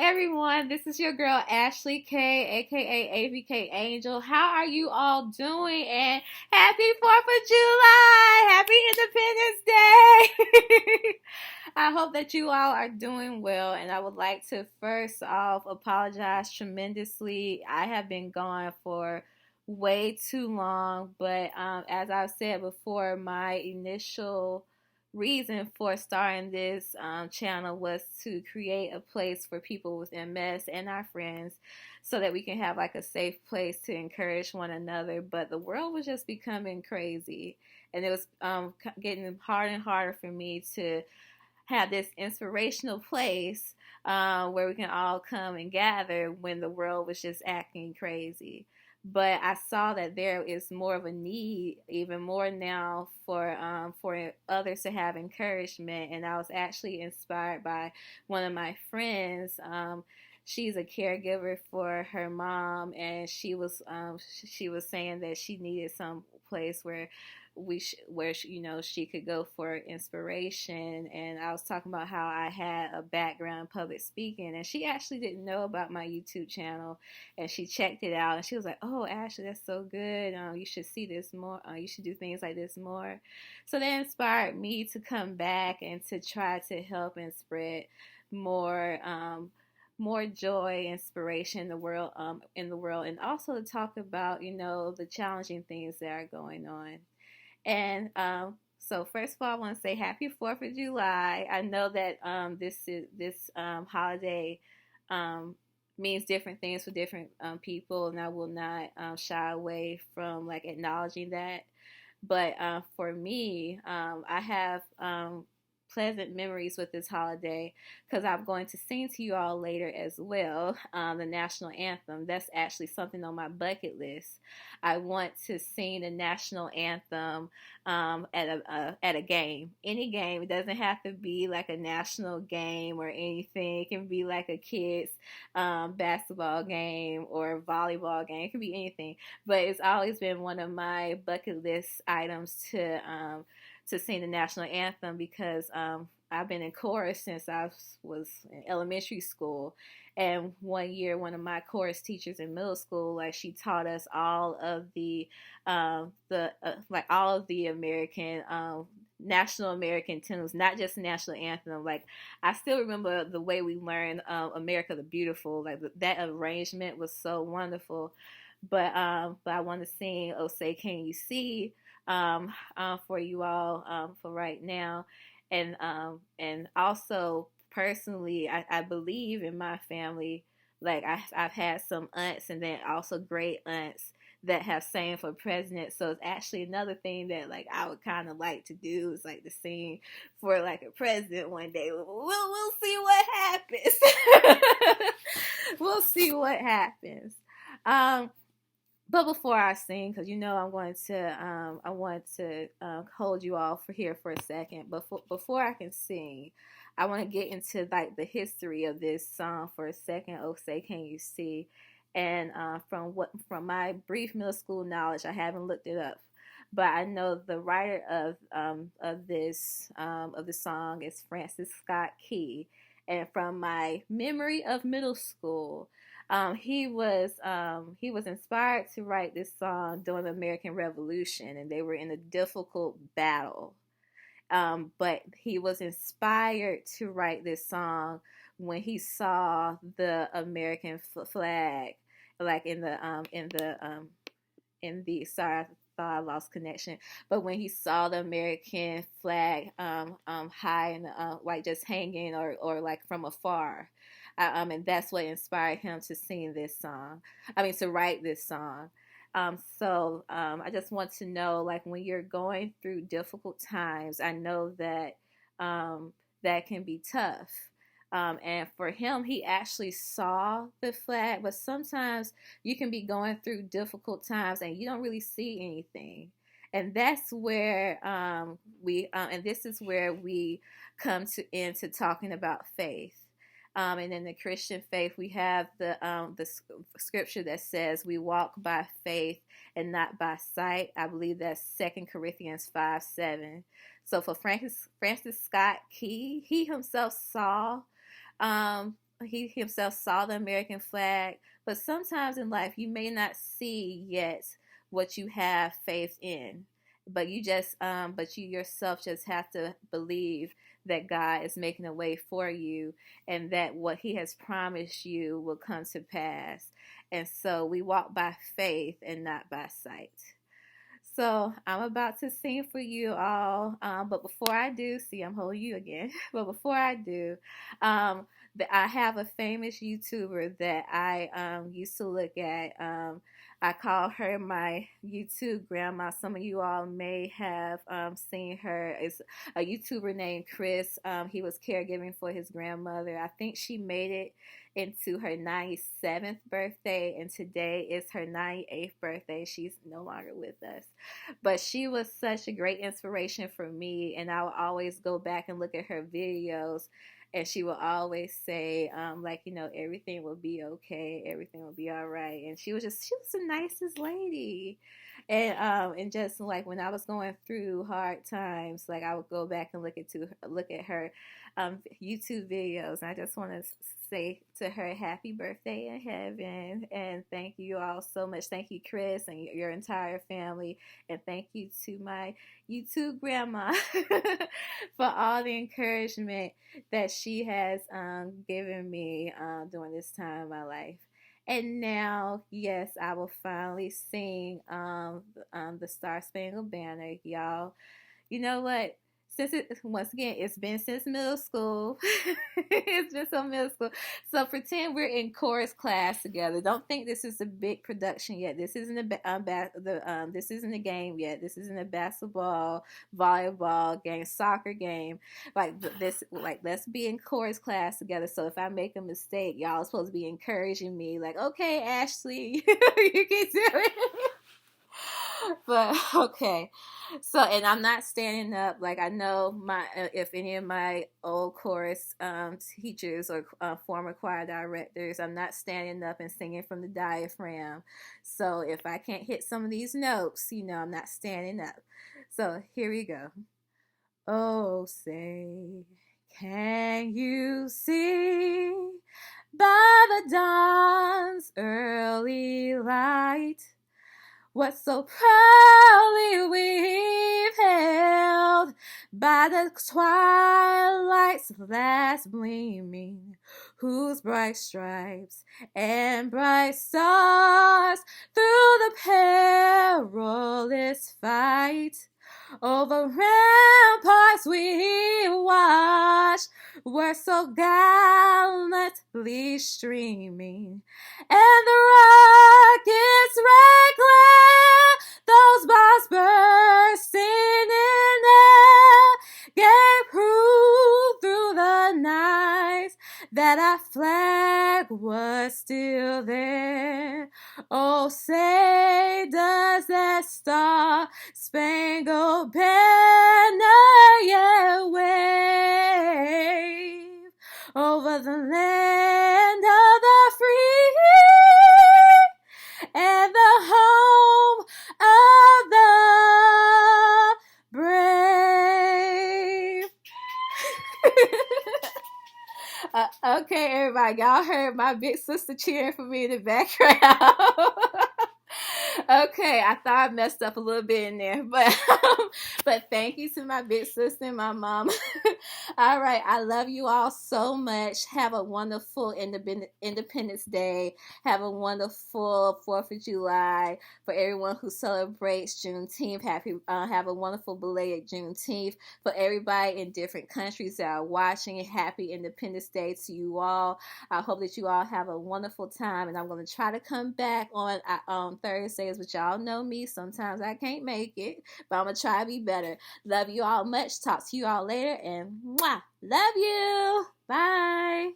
everyone. This is your girl Ashley K, aka ABK Angel. How are you all doing? And happy 4th of July! Happy Independence Day! I hope that you all are doing well, and I would like to first off apologize tremendously. I have been gone for way too long, but as I've said before, my initial reason for starting this channel was to create a place for people with MS and our friends so that we can have like a safe place to encourage one another. But the world was just becoming crazy, and it was getting harder and harder for me to have this inspirational place where we can all come and gather when the world was just acting crazy. But I saw that there is more of a need, even more now, for others to have encouragement. And I was actually inspired by one of my friends. She's a caregiver for her mom, and she was saying that she needed some place where she could go for inspiration. And I was talking about how I had a background in public speaking, and she actually didn't know about my YouTube channel, and she checked it out and she was like, "Oh, Ashley, that's so good. You should see this more. You should do things like this more." So that inspired me to come back and to try to help and spread more more joy, inspiration in the world, and also to talk about the challenging things that are going on. And so first of all, I want to say happy 4th of July. I know that this holiday means different things for different people, and I will not shy away from like acknowledging that. But for me, I have pleasant memories with this holiday because I'm going to sing to you all later as well, the national anthem. That's actually something on my bucket list. I want to sing the national anthem at a game, any game. It doesn't have to be like a national game or anything. It can be like a kids basketball game or volleyball game. It can be anything. But it's always been one of my bucket list items to sing the national anthem because I've been in chorus since I was in elementary school. And one year, one of my chorus teachers in middle school, like she taught us all of like all of the American national American tunes, not just the national anthem. Like I still remember the way we learned "America the Beautiful." Like that arrangement was so wonderful. But I want to sing "Oh Say Can You See" for you all for right now, and also personally, I believe in my family. Like I've had some aunts and then also great aunts that have sang for president. So it's actually another thing that like I would kind of like to do is like to sing for like a president one day. We'll see what happens. We'll see what happens. But before I sing, because I want to hold you all for here for a second. But before I can sing, I want to get into like the history of this song for a second. Oh, say can you see? And from my brief middle school knowledge, I haven't looked it up, but I know the writer of the song is Francis Scott Key, and from my memory of middle school. He was inspired to write this song during the American Revolution, and they were in a difficult battle. But he was inspired to write this song when he saw the American flag, like in the sorry, I thought I lost connection. But when he saw the American flag high and like just hanging or like from afar, and that's what inspired him to sing this song. I mean, to write this song. I just want to know, like, when you're going through difficult times, I know that that can be tough. And for him, he actually saw the flag, but sometimes you can be going through difficult times and you don't really see anything. And that's where and this is where we come into talking about faith. And in the Christian faith, we have the scripture that says we walk by faith and not by sight. I believe that's 2 Corinthians 5:7. So for Francis Scott Key, he himself saw he himself saw the American flag. But sometimes in life, you may not see yet what you have faith in. But you yourself just have to believe that God is making a way for you, and that what He has promised you will come to pass. And so we walk by faith and not by sight. So I'm about to sing for you all, but before I do, see, I'm holding you again. But before I do, um, I have a famous YouTuber that I used to look at. I call her my YouTube grandma. Some of you all may have seen her. It's a YouTuber named Chris. He was caregiving for his grandmother. I think she made it into her 97th birthday, and today is her 98th birthday. She's no longer with us. But she was such a great inspiration for me, and I will always go back and look at her videos, and she will always say, like, everything will be okay, everything will be all right. And she was the nicest lady. And just like when I was going through hard times, like I would go back and look at her YouTube videos. And I just want to say to her, happy birthday in heaven, and thank you all so much. Thank you, Chris, and your entire family, and thank you to my YouTube grandma for all the encouragement that she has given me during this time of my life. And now, yes, I will finally sing the Star Spangled Banner, y'all. You know what? Once again, it's been since middle school. It's been so middle school. So pretend we're in chorus class together. Don't think this is a big production yet. This isn't this isn't a game yet. This isn't a basketball, volleyball game, soccer game. Like let's be in chorus class together. So if I make a mistake, y'all are supposed to be encouraging me. Like, okay, Ashley, you can do it. But okay, so, and I'm not standing up. Like, I know if any of my old chorus teachers or former choir directors, I'm not standing up and singing from the diaphragm. So if I can't hit some of these notes, I'm not standing up. So here we go. Oh, say, can you see by the dawn's early light what so proudly we've held by the twilight's last gleaming, whose bright stripes and bright stars through the perilous fight over ramparts we watched were so gallantly streaming, and the rocket's red glare, those bombs bursting in air, gave proof through the night that our flag was still there. Oh, say, does that star-spangled banner yet wave over the land of the free and the home of the brave? Okay, everybody, y'all heard my big sister cheering for me in the background. Okay, I thought I messed up a little bit in there, but thank you to my big sister and my mom. All right, I love you all so much. Have a wonderful Independence Day. Have a wonderful 4th of July. For everyone who celebrates Juneteenth, have a wonderful belated Juneteenth. For everybody in different countries that are watching, happy Independence Day to you all. I hope that you all have a wonderful time, and I'm going to try to come back on Thursdays, but y'all know me. Sometimes I can't make it, but I'm going to try to be better. Love you all much. Talk to you all later, and mwah, love you. Bye.